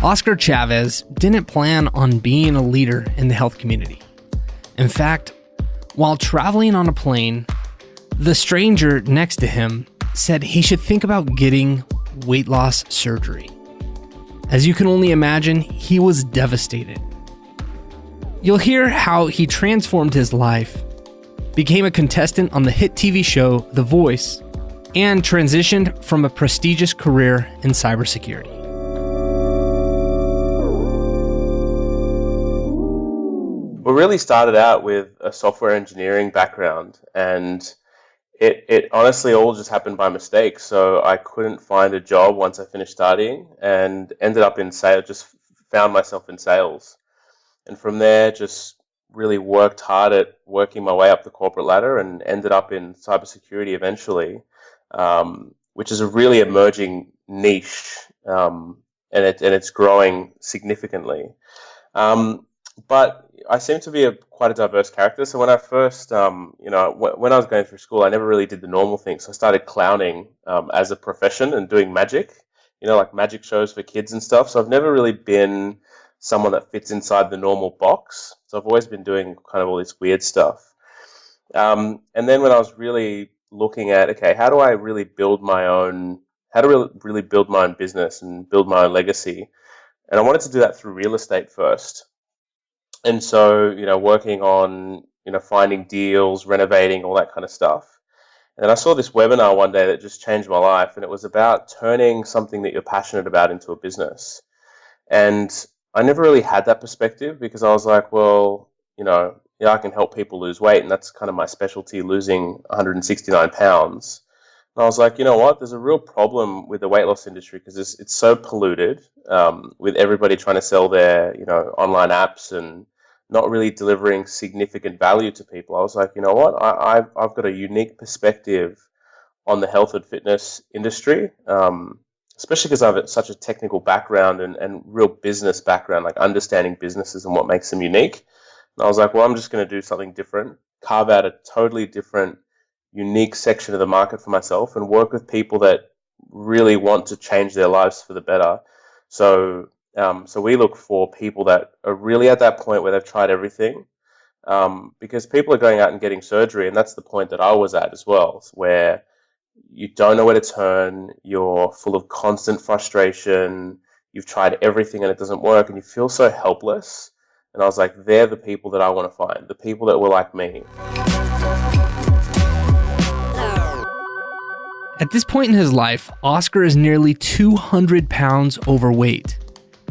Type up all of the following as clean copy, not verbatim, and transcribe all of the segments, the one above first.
Oscar Chavez didn't plan on being a leader in the health community. In fact, while traveling on a plane, the stranger next to him said he should think about getting weight loss surgery. As you can only imagine, he was devastated. You'll hear how he transformed his life, became a contestant on the hit TV show The Voice, and transitioned from a prestigious career in cybersecurity. We really started out with a software engineering background, and it honestly all just happened by mistake. So I couldn't find a job once I finished studying and ended up in sales, just found myself in sales. And from there, just really worked hard at working my way up the corporate ladder and ended up in cybersecurity eventually, which is a really emerging niche, and it's growing significantly. But I seem to be quite a diverse character. So when I first, when I was going through school, I never really did the normal thing. So I started clowning as a profession and doing magic, like magic shows for kids and stuff. So I've never really been someone that fits inside the normal box. So I've always been doing kind of all this weird stuff. And then when I was really looking at, okay, how do I really build my own, really build my own business and build my own legacy? And I wanted to do that through real estate first. And so, working on, finding deals, renovating, all that kind of stuff. And I saw this webinar one day that just changed my life. And it was about turning something that you're passionate about into a business. And I never really had that perspective because I was like, well, I can help people lose weight. And that's kind of my specialty, losing 169 pounds. And I was like, you know what? There's a real problem with the weight loss industry because it's so polluted with everybody trying to sell their, online apps and not really delivering significant value to people. I was like, you know what? I've got a unique perspective on the health and fitness industry, especially because I have such a technical background and real business background, like understanding businesses and what makes them unique. And I was like, well, I'm just going to do something different, carve out a totally different, unique section of the market for myself and work with people that really want to change their lives for the better. So we look for people that are really at that point where they've tried everything, because people are going out and getting surgery, and that's the point that I was at as well, where you don't know where to turn, you're full of constant frustration, you've tried everything and it doesn't work, and you feel so helpless. And I was like, they're the people that I want to find, the people that were like me. At this point in his life, Oscar is nearly 200 pounds overweight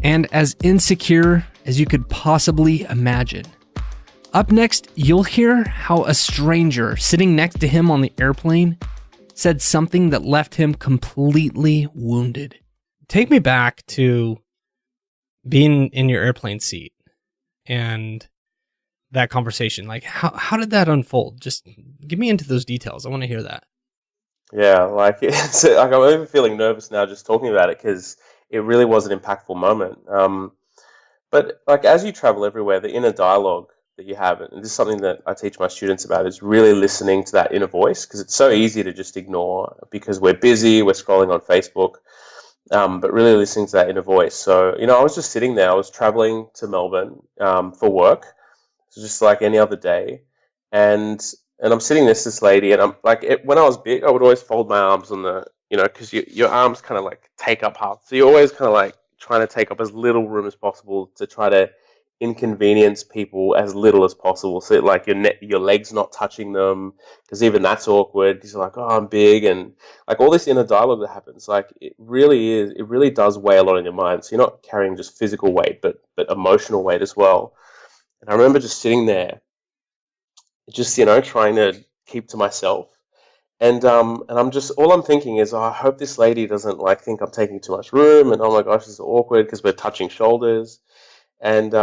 and as insecure as you could possibly imagine. Up next, you'll hear how a stranger sitting next to him on the airplane said something that left him completely wounded. Take me back to being in your airplane seat and that conversation. Like, how did that unfold? Just give me into those details. I want to hear that. Yeah, I'm even feeling nervous now just talking about it because it really was an impactful moment. But as you travel everywhere, the inner dialogue that you have, and this is something that I teach my students about, is really listening to that inner voice, because it's so easy to just ignore because we're busy, we're scrolling on Facebook, but really listening to that inner voice. So, I was just sitting there, I was traveling to Melbourne for work, so just like any other day, and I'm sitting next to this lady, and I'm like, when I was big, I would always fold my arms on the, because your arms kind of like take up half, so you're always kind of like trying to take up as little room as possible to try to inconvenience people as little as possible, so like your legs not touching them, because even that's awkward because you're like, oh, I'm big, and like all this inner dialogue that happens, like it really does weigh a lot on your mind. So you're not carrying just physical weight, but emotional weight as well. And I remember just sitting there, just trying to keep to myself, and I'm just, all I'm thinking is, oh, I hope this lady doesn't think I'm taking too much room, and oh my gosh, this is awkward because we're touching shoulders. And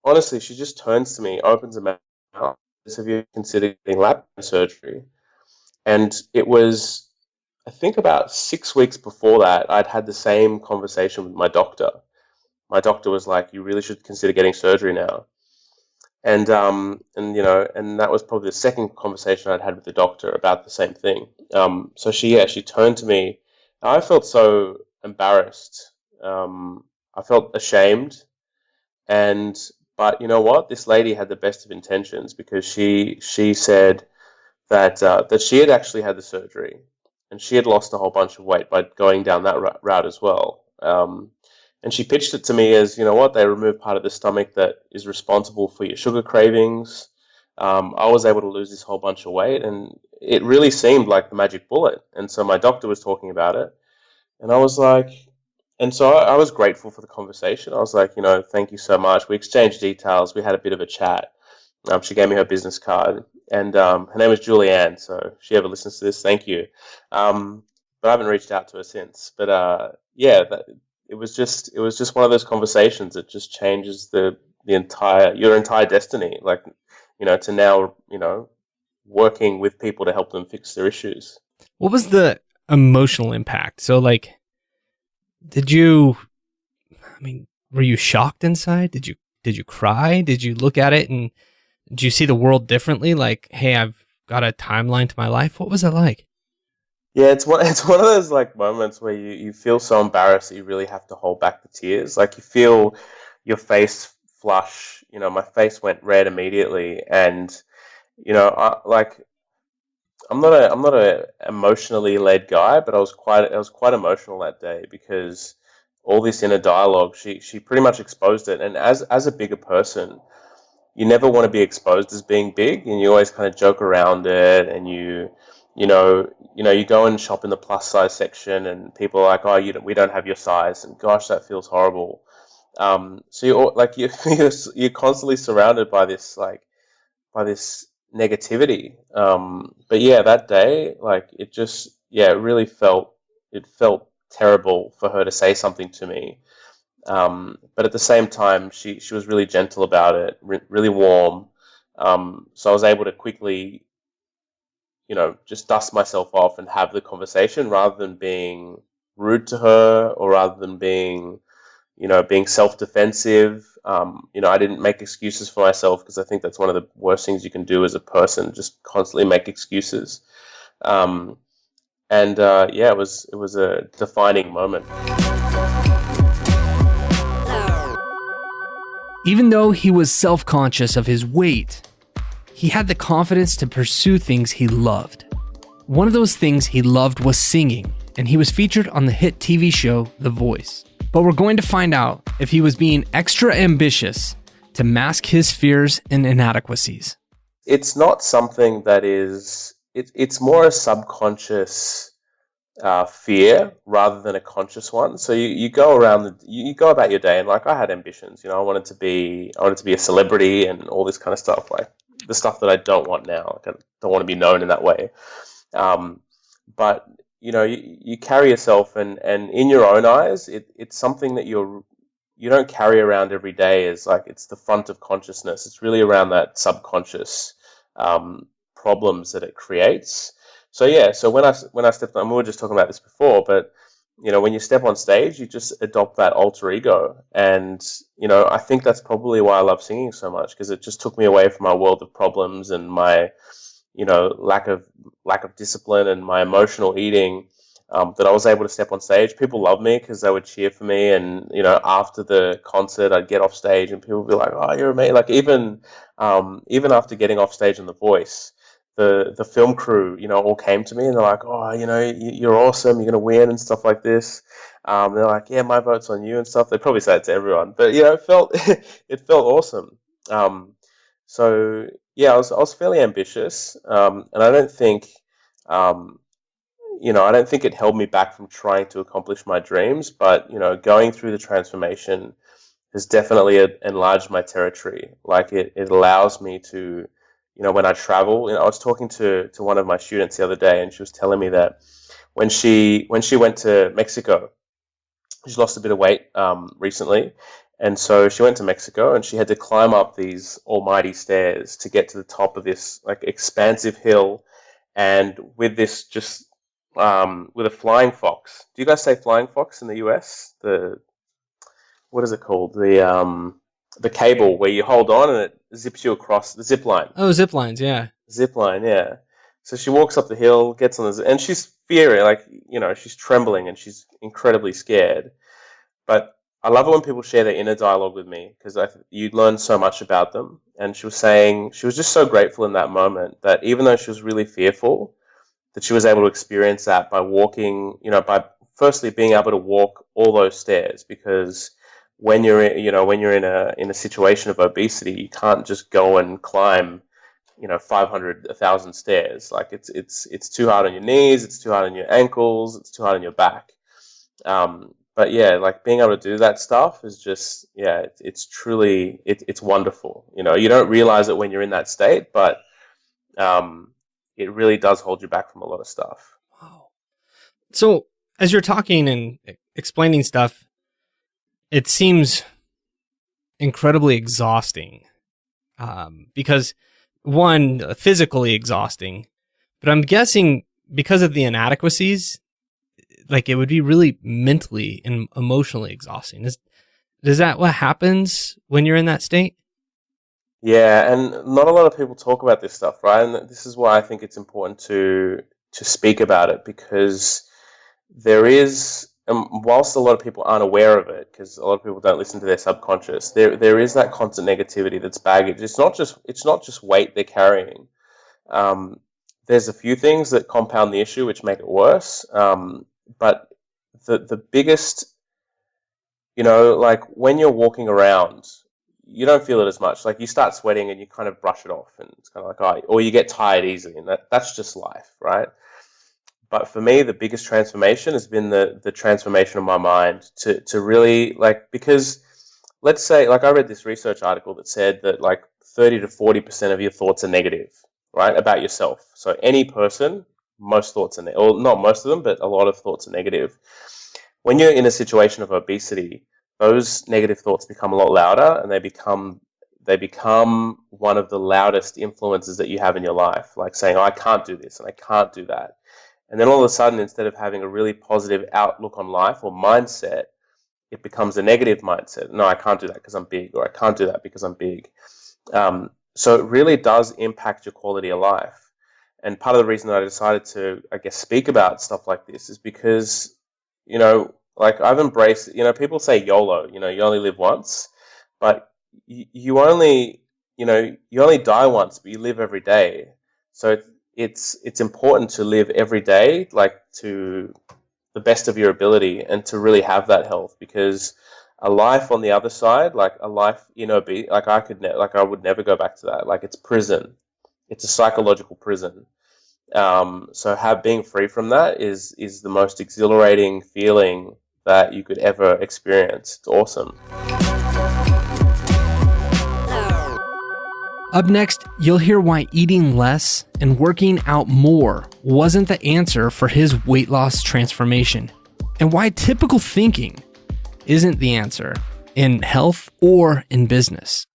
honestly, she just turns to me, opens her mouth, says, have you considered getting lap surgery? And it was, I think about 6 weeks before that, I'd had the same conversation with my doctor. My doctor was like, you really should consider getting surgery now. And that was probably the second conversation I'd had with the doctor about the same thing. So she turned to me. I felt so embarrassed. I felt ashamed. And but you know what? This lady had the best of intentions, because she said that that she had actually had the surgery, and she had lost a whole bunch of weight by going down that route as well. And she pitched it to me as, you know what, they remove part of the stomach that is responsible for your sugar cravings. I was able to lose this whole bunch of weight, and it really seemed like the magic bullet. And so my doctor was talking about it, and I was like, and so I was grateful for the conversation. I was like, you know, thank you so much. We exchanged details. We had a bit of a chat. She gave me her business card, and her name is Julianne. So if she ever listens to this, thank you. But I haven't reached out to her since. But yeah, it was just one of those conversations that just changes your entire destiny. Like, you know, to now, you know, working with people to help them fix their issues. What was the emotional impact? So, like, were you shocked inside? Did you cry? Did you look at it and did you see the world differently? Like, hey, I've got a timeline to my life. What was it like? Yeah, it's one of those like moments where you feel so embarrassed that you really have to hold back the tears. Like, you feel your face flush. You know, my face went red immediately, and you know, I'm not a emotionally led guy, but I was quite emotional that day, because all this inner dialogue, she pretty much exposed it. And as a bigger person, you never want to be exposed as being big, and you always kind of joke around it, and you go and shop in the plus size section, and people are like, oh, we don't have your size, and gosh, that feels horrible. So you're constantly surrounded by this negativity. But yeah, that day, like, it really felt terrible for her to say something to me. But at the same time, she was really gentle about it, really warm. So I was able to quickly, you know, just dust myself off and have the conversation, rather than being rude to her, or rather than being self-defensive. You know, I didn't make excuses for myself, because I think that's one of the worst things you can do as a person, just constantly make excuses. Yeah, it was a defining moment. Even though he was self-conscious of his weight, he had the confidence to pursue things he loved. One of those things he loved was singing, and he was featured on the hit TV show The Voice. But we're going to find out if he was being extra ambitious to mask his fears and inadequacies. It's not something that is. It's more a subconscious fear rather than a conscious one. So you go around, you go about your day, and like, I had ambitions. You know, I wanted to be a celebrity and all this kind of stuff, like the stuff that I don't want now. Like, I don't want to be known in that way. But you know, you carry yourself, and in your own eyes, it's something that you don't carry around every day as like it's the front of consciousness. It's really around that subconscious problems that it creates. So yeah, so when I stepped on, we were just talking about this before, but you know, when you step on stage, you just adopt that alter ego, and you know, I think that's probably why I love singing so much, because it just took me away from my world of problems and my, you know, lack of discipline and my emotional eating. That I was able to step on stage. People loved me because they would cheer for me, and you know, after the concert, I'd get off stage and people would be like, "Oh, you're amazing!" Like, even after getting off stage on The Voice, the film crew, you know, all came to me and they're like, "Oh, you know, you're awesome. You're gonna win," and stuff like this. They're like, "Yeah, my vote's on you," and stuff. They probably say it to everyone, but you know, it felt it felt awesome. So yeah, I was fairly ambitious, and I don't think. You know, I don't think it held me back from trying to accomplish my dreams, but, you know, going through the transformation has definitely enlarged my territory. Like, it allows me to, you know, when I travel, you know, I was talking to one of my students the other day, and she was telling me that when she went to Mexico, she lost a bit of weight recently. And so she went to Mexico, and she had to climb up these almighty stairs to get to the top of this like expansive hill, and with this just with a flying fox. Do you guys say flying fox in the US? What is it called? The cable where you hold on and it zips you across the zip line. Oh, zip lines, yeah. Zip line, yeah. So she walks up the hill, gets on and she's fearing, like, you know, she's trembling and she's incredibly scared. But I love it when people share their inner dialogue with me because you learn so much about them. And she was saying she was just so grateful in that moment that even though she was really fearful, that she was able to experience that by walking, by firstly being able to walk all those stairs. Because when you're in a situation of obesity, you can't just go and climb 500, 1,000 stairs. Like it's too hard on your knees, it's too hard on your ankles, it's too hard on your back. But yeah, like being able to do that stuff is just, yeah, it's truly, it's wonderful. You don't realize it when you're in that state, but it really does hold you back from a lot of stuff. Wow. So as you're talking and explaining stuff, it seems incredibly exhausting, because one, physically exhausting, but I'm guessing because of the inadequacies, like it would be really mentally and emotionally exhausting. Is that what happens when you're in that state? Yeah, and not a lot of people talk about this stuff, right? And this is why I think it's important to speak about it, because there is, whilst a lot of people aren't aware of it, because a lot of people don't listen to their subconscious, there is that constant negativity that's baggage. It's not just weight they're carrying. Um, there's a few things that compound the issue, which make it worse. But the biggest, like when you're walking around, you don't feel it as much. Like you start sweating and you kind of brush it off, and it's kind of like, oh, or you get tired easily, and that's just life, right? But for me, the biggest transformation has been the transformation of my mind to really, like, because let's say, like, I read this research article that said that like 30 to 40% of your thoughts are negative, right, about yourself. So any person, most thoughts are negative, or not most of them, but a lot of thoughts are negative. When you're in a situation of obesity, those negative thoughts become a lot louder, and they become one of the loudest influences that you have in your life, like saying, oh, I can't do this and I can't do that. And then all of a sudden, instead of having a really positive outlook on life or mindset, it becomes a negative mindset. No, I can't do that because I'm big, or I can't do that because I'm big. So it really does impact your quality of life. And part of the reason that I decided to, I guess, speak about stuff like this is because, like I've embraced, people say YOLO, you only live once, but you only die once, but you live every day. So it's important to live every day, like to the best of your ability, and to really have that health, because a life on the other side, like a life like I would never go back to that. Like it's prison. It's a psychological prison. So being free from that is the most exhilarating feeling that you could ever experience. It's awesome. Up next, you'll hear why eating less and working out more wasn't the answer for his weight loss transformation, and why typical thinking isn't the answer in health or in business.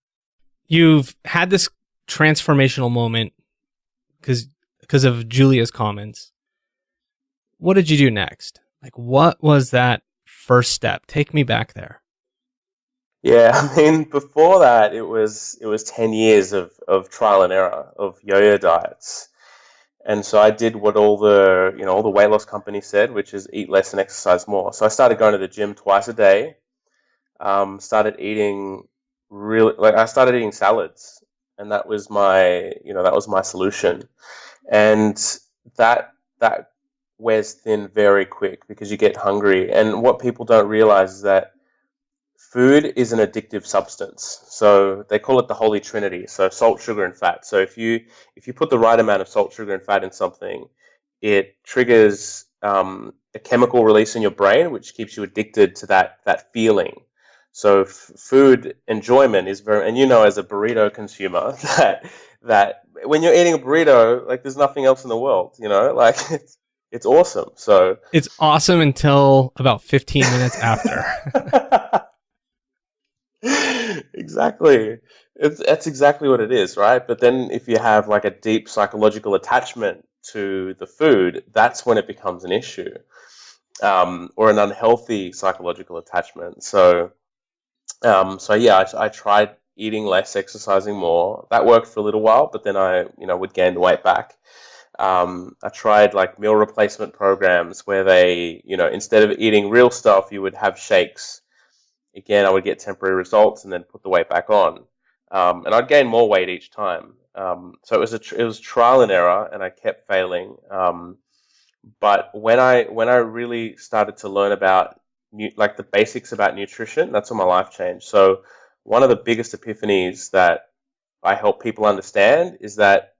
You've had this transformational moment because of Julia's comments. What did you do next? Like, what was that first step? Take me back there. Yeah, I mean, before that, it was 10 years of trial and error of yo-yo diets. And so I did what all the weight loss companies said, which is eat less and exercise more. So I started going to the gym twice a day. Started eating I started eating salads, and that was my solution. And that wears thin very quick because you get hungry. And what people don't realize is that food is an addictive substance. So they call it the holy trinity. So salt, sugar, and fat. So if you put the right amount of salt, sugar, and fat in something, it triggers a chemical release in your brain, which keeps you addicted to that feeling. So food enjoyment is very, and as a burrito consumer, that when you're eating a burrito, like there's nothing else in the world, like it's awesome. So it's awesome until about 15 minutes after. Exactly. That's exactly what it is, right? But then if you have like a deep psychological attachment to the food, that's when it becomes an issue, or an unhealthy psychological attachment. So yeah, I tried eating less, exercising more. That worked for a little while, but then I would gain the weight back. I tried like meal replacement programs where they, instead of eating real stuff, you would have shakes again, I would get temporary results and then put the weight back on. And I'd gain more weight each time. So it was trial and error, and I kept failing. But when I really started to learn about like the basics about nutrition, that's when my life changed. So one of the biggest epiphanies that I help people understand is that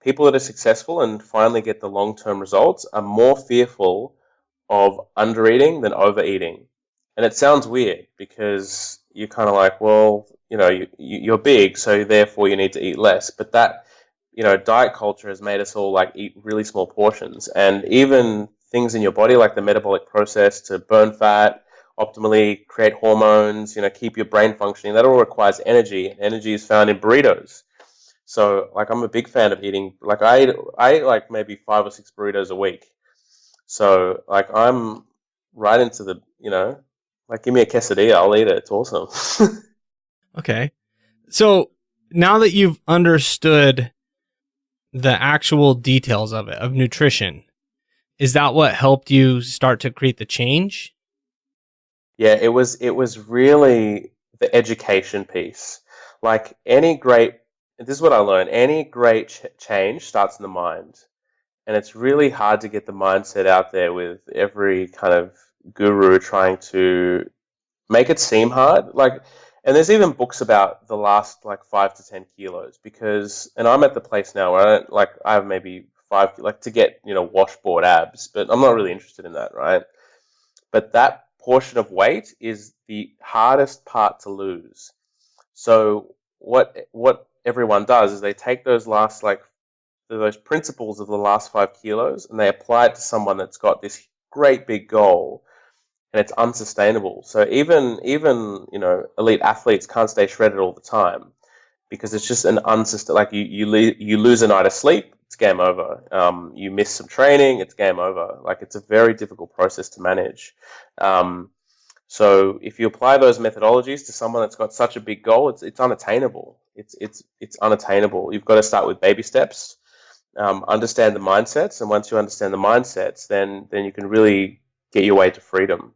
people that are successful and finally get the long-term results are more fearful of undereating than overeating. And it sounds weird because you're kind of like, well, you're big, so therefore you need to eat less. But that, diet culture has made us all like eat really small portions. And even things in your body like the metabolic process to burn fat, optimally create hormones, keep your brain functioning, that all requires energy. And energy is found in burritos. So like I'm a big fan of eating, like I eat like maybe 5 or 6 burritos a week. So like I'm right into the, like give me a quesadilla, I'll eat it. It's awesome. Okay. So now that you've understood the actual details of it, of nutrition, is that what helped you start to create the change? Yeah, it was really the education piece. Like this is what I learned, any great change starts in the mind. And it's really hard to get the mindset out there with every kind of guru trying to make it seem hard. Like, and there's even books about the last like 5 to 10 kilos because, and I'm at the place now where I have maybe like to get, washboard abs, but I'm not really interested in that, right? But that portion of weight is the hardest part to lose. So what everyone does is they take those last like those principles of the last 5 kilos and they apply it to someone that's got this great big goal and it's unsustainable. So even elite athletes can't stay shredded all the time because it's just an unsustainable. Like you lose a night of sleep, it's game over. You miss some training, it's game over. Like it's a very difficult process to manage. So if you apply those methodologies to someone that's got such a big goal, it's unattainable. It's unattainable. You've got to start with baby steps. Understand the mindsets, and once you understand the mindsets, then you can really get your way to freedom.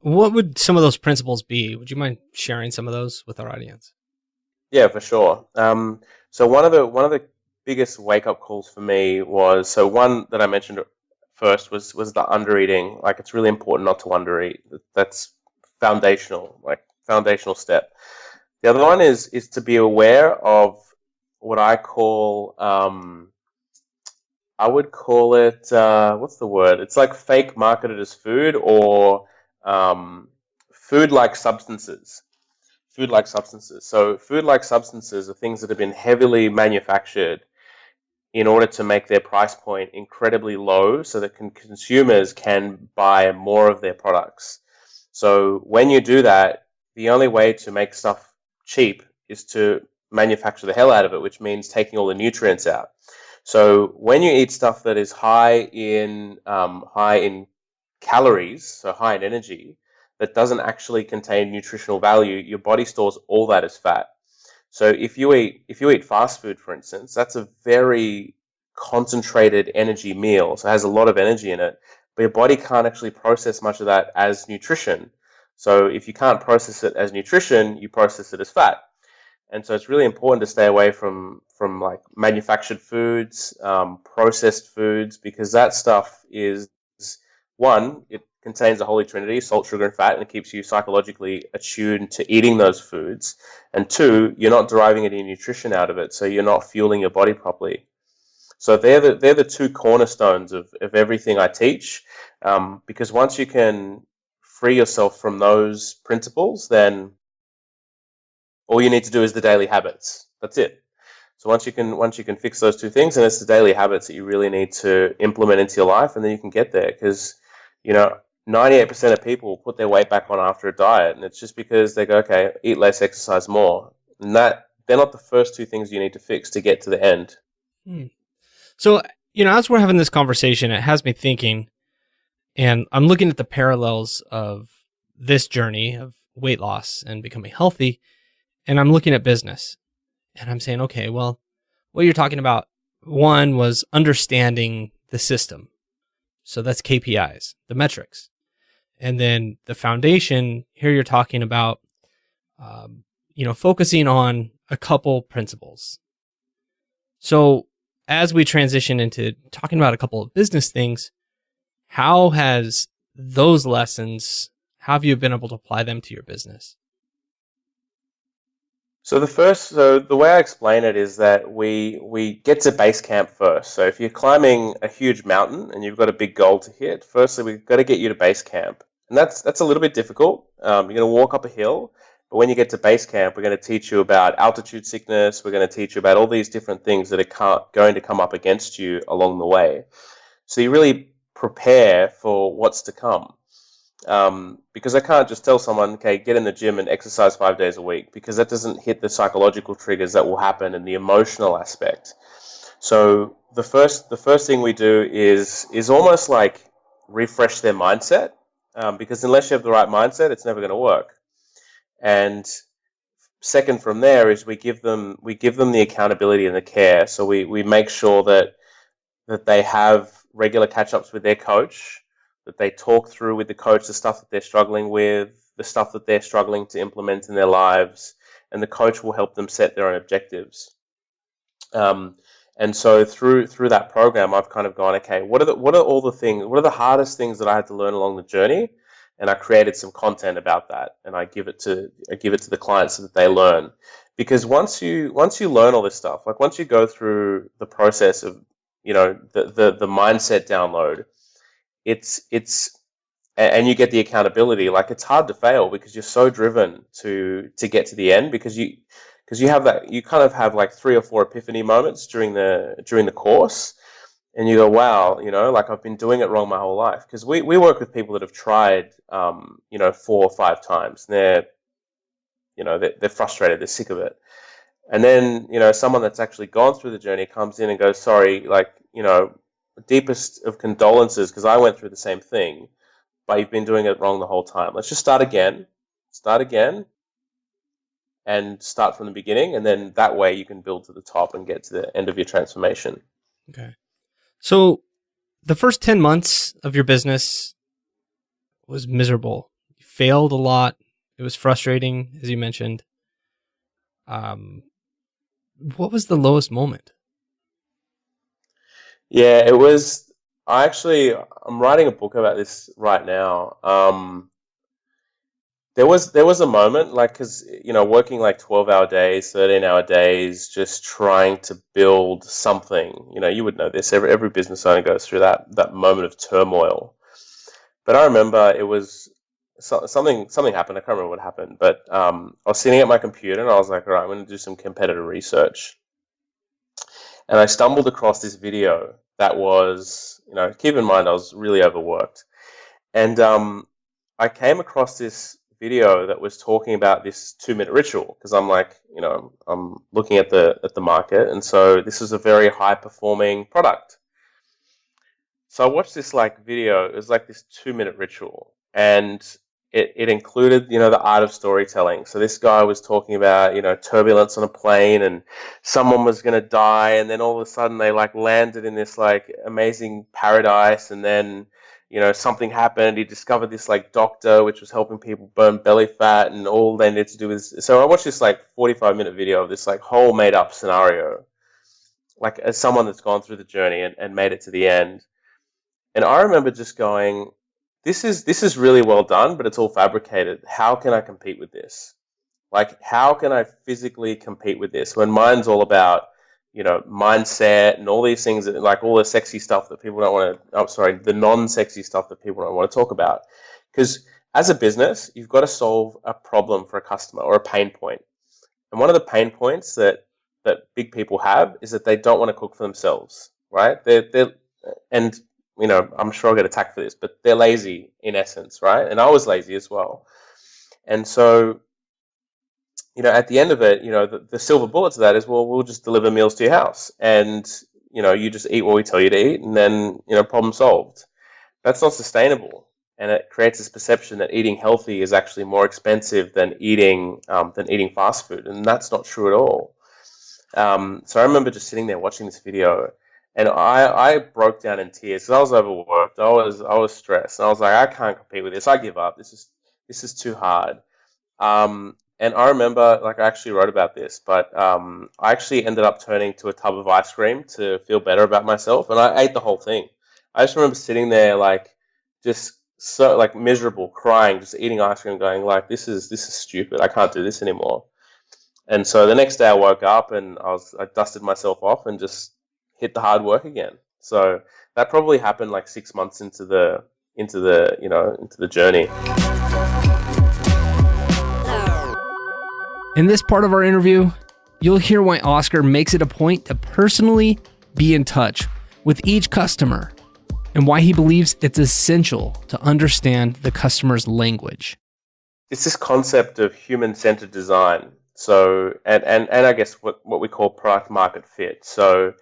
What would some of those principles be? Would you mind sharing some of those with our audience? Yeah, for sure. So one of the biggest wake up calls for me was one that I mentioned first was the undereating. Like it's really important not to undereat. That's foundational, like foundational step. The other one is to be aware of what I would call it, what's the word? It's like fake marketed as food or food like substances. Food like substances. So food like substances are things that have been heavily manufactured in order to make their price point incredibly low so that consumers can buy more of their products. So when you do that, the only way to make stuff cheap is to manufacture the hell out of it, which means taking all the nutrients out. So when you eat stuff that is high in calories, so high in energy, that doesn't actually contain nutritional value, your body stores all that as fat. So if you eat fast food, for instance, that's a very concentrated energy meal. So it has a lot of energy in it, but your body can't actually process much of that as nutrition. So if you can't process it as nutrition, you process it as fat. And so it's really important to stay away from like manufactured foods, processed foods, because that stuff is, one, it contains the holy trinity, salt, sugar, and fat, and it keeps you psychologically attuned to eating those foods. And two, you're not deriving any nutrition out of it, so you're not fueling your body properly. So they're the two cornerstones of everything I teach, because once you can free yourself from those principles, then all you need to do is the daily habits. That's it. So once you can fix those two things, and it's the daily habits that you really need to implement into your life, and then you can get there. Because 98% of people put their weight back on after a diet, and it's just because they go, okay, eat less, exercise more, and that they're not the first two things you need to fix to get to the end. So as we're having this conversation, it has me thinking, and I'm looking at the parallels of this journey of weight loss and becoming healthy. And I'm looking at business and I'm saying, okay, well, what you're talking about, one was understanding the system. So that's KPIs, the metrics. And then the foundation, here you're talking about, focusing on a couple principles. So as we transition into talking about a couple of business things, how has those lessons, how have you been able to apply them to your business? So the way I explain it is that we get to base camp first. So if you're climbing a huge mountain and you've got a big goal to hit, firstly we've got to get you to base camp, and that's a little bit difficult. You're going to walk up a hill, but when you get to base camp, we're going to teach you about altitude sickness. We're going to teach you about all these different things that are going to come up against you along the way. So you really prepare for what's to come. Because I can't just tell someone, okay, get in the gym and exercise 5 days a week, because that doesn't hit the psychological triggers that will happen and the emotional aspect. So the first thing we do is almost like refresh their mindset, because unless you have the right mindset, it's never going to work. And second from there is we give them the accountability and the care. So we make sure that they have regular catch-ups with their coach, that they talk through with the coach the stuff that they're struggling with, the stuff that they're struggling to implement in their lives, and the coach will help them set their own objectives. And so through that program, I've kind of gone, okay, what are all the things, what are the hardest things that I had to learn along the journey? And I created some content about that, and I give it to the clients so that they learn. Because once you learn all this stuff, like once you go through the process of the mindset download, it's and you get the accountability, like it's hard to fail because you're so driven to get to the end, because you have that, you kind of have like 3 or 4 epiphany moments during the course, and you go, wow, like I've been doing it wrong my whole life. Because we work with people that have tried 4 or 5 times, and they're frustrated, they're sick of it. And then someone that's actually gone through the journey comes in and goes, sorry, like deepest of condolences, because I went through the same thing, but you've been doing it wrong the whole time. Let's just start again, and start from the beginning, and then that way you can build to the top and get to the end of your transformation. Okay. So the first 10 months of your business was miserable. You failed a lot. It was frustrating, as you mentioned. What was the lowest moment? Yeah, it was. I'm writing a book about this right now. There was a moment, like, because working like 12-hour days, 13-hour days, just trying to build something. You would know this. Every business owner goes through that moment of turmoil. But I remember it was something happened. I can't remember what happened, but I was sitting at my computer and I was like, all right, I'm going to do some competitor research. And I stumbled across this video that was, keep in mind I was really overworked. And I came across this video that was talking about this 2-minute ritual, because I'm like, I'm looking at the market, and so this is a very high performing product. So I watched this video. It was like this 2-minute ritual, and it included, the art of storytelling. So this guy was talking about, turbulence on a plane, and someone was going to die, and then all of a sudden they landed in this amazing paradise, and then something happened. He discovered this doctor which was helping people burn belly fat, and all they needed to do is. So I watched this 45-minute video of this whole made up scenario, as someone that's gone through the journey and made it to the end. And I remember just going, this is really well done, but it's all fabricated. How can I compete with this? How can I physically compete with this when mine's all about, mindset and all these things that, all the sexy stuff that people don't want to, the non-sexy stuff that people don't want to talk about. Because as a business, you've got to solve a problem for a customer or a pain point. And one of the pain points that big people have is that they don't want to cook for themselves, right? And I'm sure I'll get attacked for this, but they're lazy in essence, right? And I was lazy as well. And so, at the end of it, the silver bullet to that is, well, we'll just deliver meals to your house, and, you just eat what we tell you to eat, and then, problem solved. That's not sustainable. And it creates this perception that eating healthy is actually more expensive than eating fast food. And that's not true at all. So I remember just sitting there watching this video, And I broke down in tears because I was overworked. I was stressed, and I was like, I can't compete with this. I give up. This is too hard. And I remember, like, I actually wrote about this, but I actually ended up turning to a tub of ice cream to feel better about myself, and I ate the whole thing. I just remember sitting there, like, just so, like, miserable, crying, just eating ice cream, going, like, this is stupid. I can't do this anymore. And so the next day I woke up and I dusted myself off and just hit the hard work again. So that probably happened like 6 months into the journey. In this part of our interview, you'll hear why Oscar makes it a point to personally be in touch with each customer and why he believes it's essential to understand the customer's language. It's this concept of human-centered design. So, and I guess what we call product market fit. So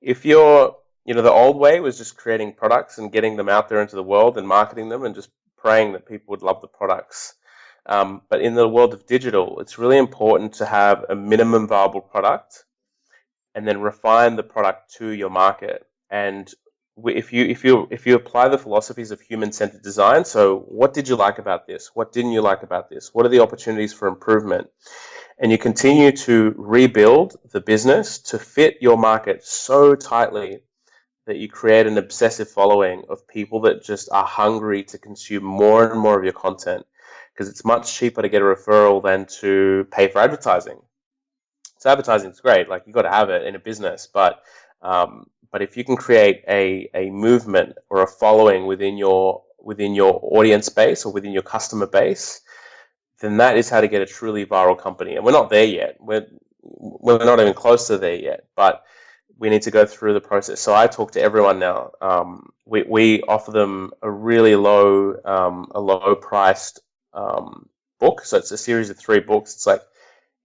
if the old way was just creating products and getting them out there into the world and marketing them and just praying that people would love the products. But in the world of digital, it's really important to have a minimum viable product and then refine the product to your market. And if you apply the philosophies of human-centered design, so what did you like about this? What didn't you like about this? What are the opportunities for improvement? And you continue to rebuild the business to fit your market so tightly that you create an obsessive following of people that just are hungry to consume more and more of your content, because it's much cheaper to get a referral than to pay for advertising. So advertising is great, like you got to have it in a business, but if you can create a movement or a following within your audience base or within your customer base, then that is how to get a truly viral company. And we're not there yet. We're not even close to there yet, but we need to go through the process. So I talk to everyone now. We offer them a really low priced book. So it's a series of 3 books. It's like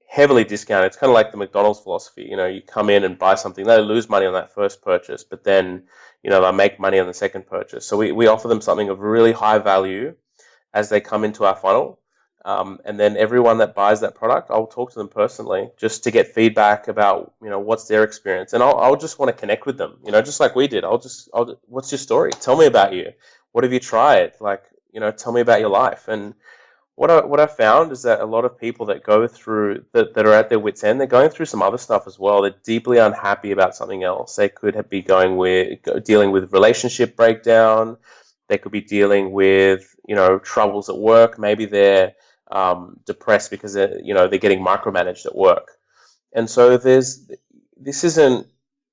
heavily discounted. It's kind of like the McDonald's philosophy. You come in and buy something, they lose money on that first purchase, but then they'll make money on the second purchase. So we offer them something of really high value as they come into our funnel. And then everyone that buys that product, I'll talk to them personally just to get feedback about, what's their experience. And I'll just want to connect with them, just like we did. What's your story? Tell me about you. What have you tried? Like, tell me about your life. And what I found is that a lot of people that go through, that are at their wits' end, they're going through some other stuff as well. They're deeply unhappy about something else. They could be dealing with relationship breakdown. They could be dealing with, troubles at work. Maybe they're depressed because they're getting micromanaged at work. And so this isn't,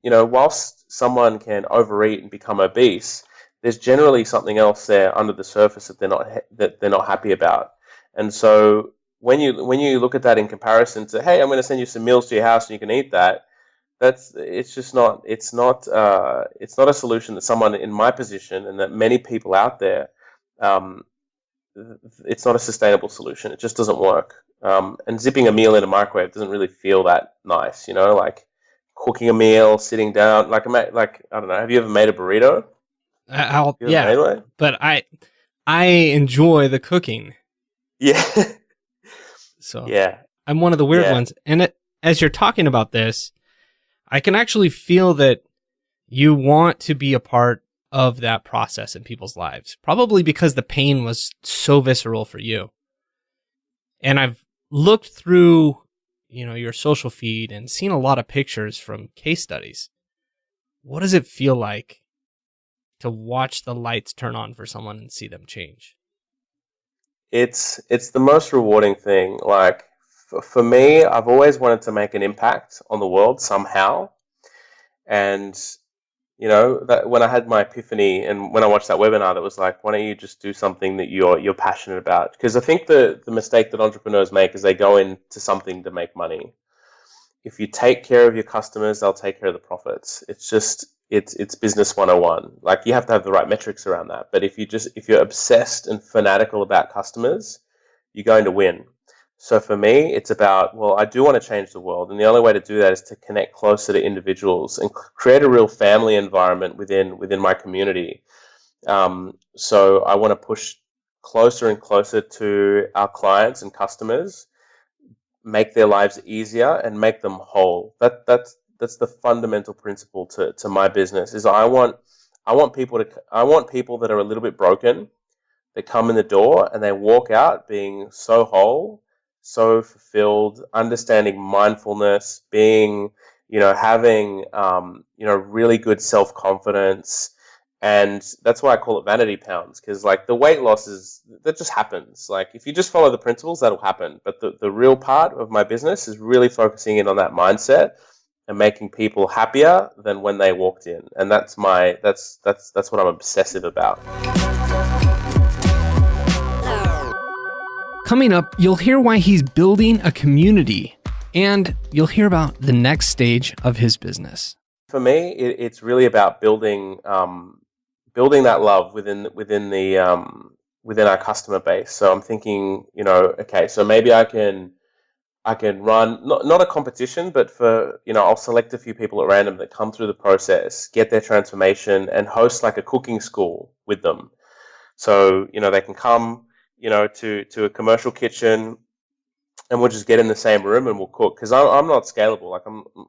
whilst someone can overeat and become obese, there's generally something else there under the surface that they're not happy about. And so when you look at that in comparison to, hey, I'm going to send you some meals to your house and you can eat that, it's not a solution that someone in my position and that many people out there, it's not a sustainable solution. It just doesn't work. And zipping a meal in a microwave doesn't really feel that nice, like cooking a meal, sitting down, like I don't know. Have you ever made a burrito? Yeah, but I enjoy the cooking. Yeah. So yeah, I'm one of the weird ones. And as you're talking about this, I can actually feel that you want to be a part of that process in people's lives, probably because the pain was so visceral for you. And I've looked through, your social feed and seen a lot of pictures from case studies. What does it feel like to watch the lights turn on for someone and see them change? It's the most rewarding thing. Like for me, I've always wanted to make an impact on the world somehow. And that when I had my epiphany and when I watched that webinar, that was like, why don't you just do something that you're passionate about? Because I think the mistake that entrepreneurs make is they go into something to make money. If you take care of your customers, they'll take care of the profits. It's business 101. Like, you have to have the right metrics around that. But if you're obsessed and fanatical about customers, you're going to win. So for me, it's about, well, I do want to change the world. And the only way to do that is to connect closer to individuals and create a real family environment within my community. So I want to push closer and closer to our clients and customers, make their lives easier and make them whole. the fundamental principle to my business. Is I want people that are a little bit broken. They come in the door and they walk out being so whole, so fulfilled, understanding mindfulness, being, having, really good self-confidence. And that's why I call it vanity pounds, because like the weight loss that just happens. Like if you just follow the principles, that'll happen. But the real part of my business is really focusing in on that mindset and making people happier than when they walked in. And that's what I'm obsessive about. Coming up, you'll hear why he's building a community, and you'll hear about the next stage of his business. For me, it's really about building that love within our customer base. So I'm thinking, okay, so maybe I can run not a competition, but I'll select a few people at random that come through the process, get their transformation, and host like a cooking school with them. So they can come to a commercial kitchen, and we'll just get in the same room and we'll cook. Because I'm not scalable. Like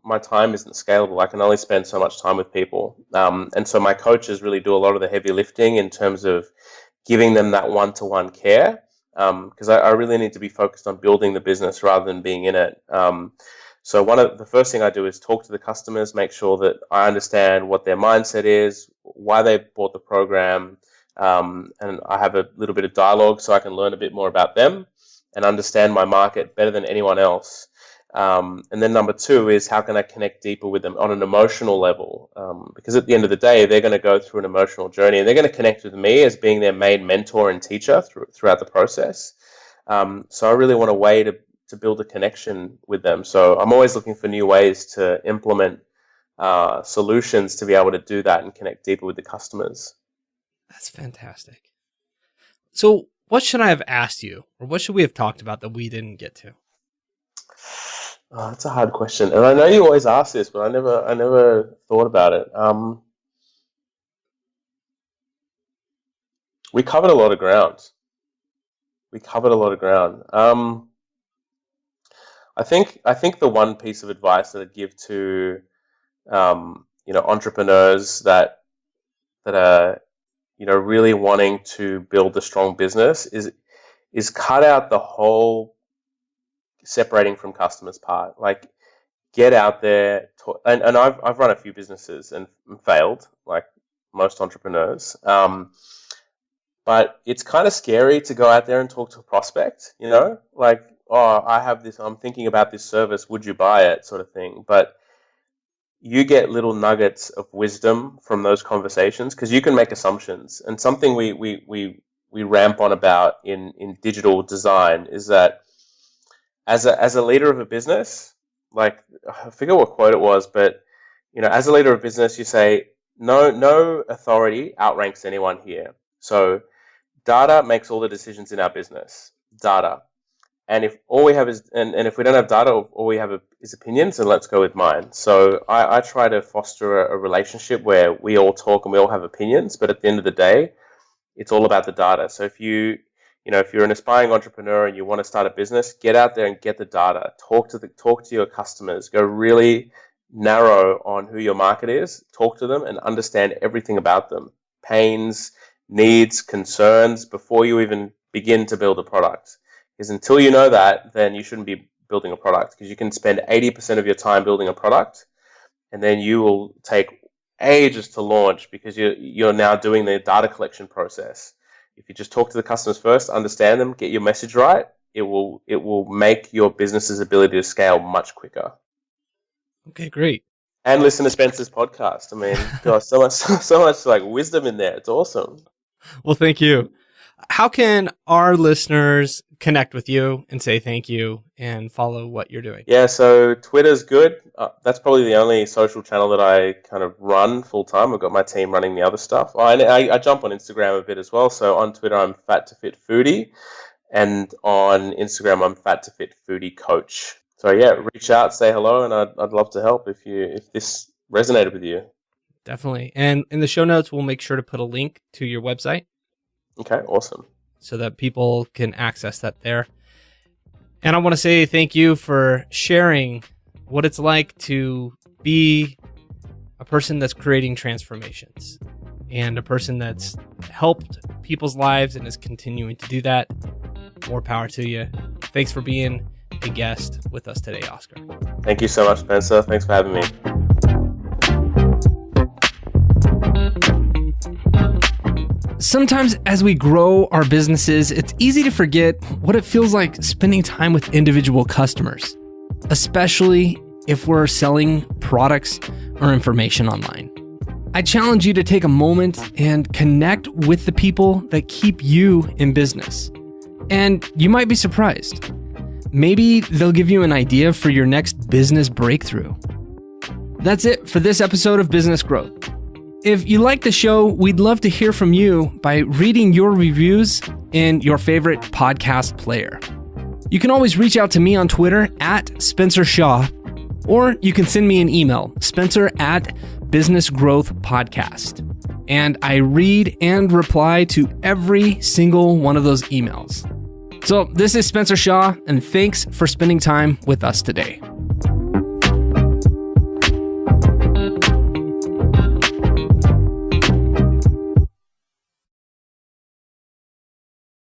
my time isn't scalable. I can only spend so much time with people. And so my coaches really do a lot of the heavy lifting in terms of giving them that one-to-one care. Because I really need to be focused on building the business rather than being in it. So the first thing I do is talk to the customers, make sure that I understand what their mindset is, why they bought the program, and I have a little bit of dialogue so I can learn a bit more about them and understand my market better than anyone else. And then number two is how can I connect deeper with them on an emotional level? Because at the end of the day, they're going to go through an emotional journey and they're going to connect with me as being their main mentor and teacher throughout the process. So I really want a way to build a connection with them. So I'm always looking for new ways to implement solutions to be able to do that and connect deeper with the customers. That's fantastic. So what should I have asked you, or what should we have talked about that we didn't get to? Oh, that's a hard question, and I know you always ask this, but I never thought about it. We covered a lot of ground. I think the one piece of advice that I'd give to entrepreneurs that are really wanting to build a strong business is cut out the whole separating from customers part. Like get out there, and I've run a few businesses and failed, like most entrepreneurs. But it's kind of scary to go out there and talk to a prospect, like, oh, I have this, I'm thinking about this service, would you buy it, sort of thing. But you get little nuggets of wisdom from those conversations because you can make assumptions. And something we ramp on about in digital design is that as a leader of a business, like I forget what quote it was, but as a leader of business, you say no authority outranks anyone here. So data makes all the decisions in our business. Data. And if all we have is, and if we don't have data, all we have is opinions, then let's go with mine. So I try to foster a relationship where we all talk and we all have opinions, but at the end of the day, it's all about the data. So if you're an aspiring entrepreneur and you want to start a business, get out there and get the data. Talk to your customers. Go really narrow on who your market is. Talk to them and understand everything about them. Pains, needs, concerns before you even begin to build a product. Because until you know that, then you shouldn't be building a product, because you can spend 80% of your time building a product and then you will take ages to launch because you're now doing the data collection process. If you just talk to the customers first, understand them, get your message right, it will make your business's ability to scale much quicker. Okay, great. And listen to Spencer's podcast. I mean, God, so much like wisdom in there. It's awesome. Well, thank you. How can our listeners connect with you and say thank you and follow what you're doing? Yeah, so Twitter's good. That's probably the only social channel that I kind of run full time. I've got my team running the other stuff. I jump on Instagram a bit as well. So on Twitter, I'm Fat to Fit Foodie, and on Instagram, I'm Fat to Fit Foodie Coach. So yeah, reach out, say hello, and I'd love to help if this resonated with you. Definitely. And in the show notes, we'll make sure to put a link to your website. Okay, awesome. So that people can access that there. And I want to say thank you for sharing what it's like to be a person that's creating transformations and a person that's helped people's lives and is continuing to do that. More power to you. Thanks for being a guest with us today, Oscar. Thank you so much, Spencer. Thanks for having me. Sometimes as we grow our businesses, it's easy to forget what it feels like spending time with individual customers, especially if we're selling products or information online. I challenge you to take a moment and connect with the people that keep you in business. And you might be surprised. Maybe they'll give you an idea for your next business breakthrough. That's it for this episode of Business Growth. If you like the show, we'd love to hear from you by reading your reviews in your favorite podcast player. You can always reach out to me on Twitter at Spencer Shaw, or you can send me an email, spencer@businessgrowthpodcast. And I read and reply to every single one of those emails. So this is Spencer Shaw, and thanks for spending time with us today.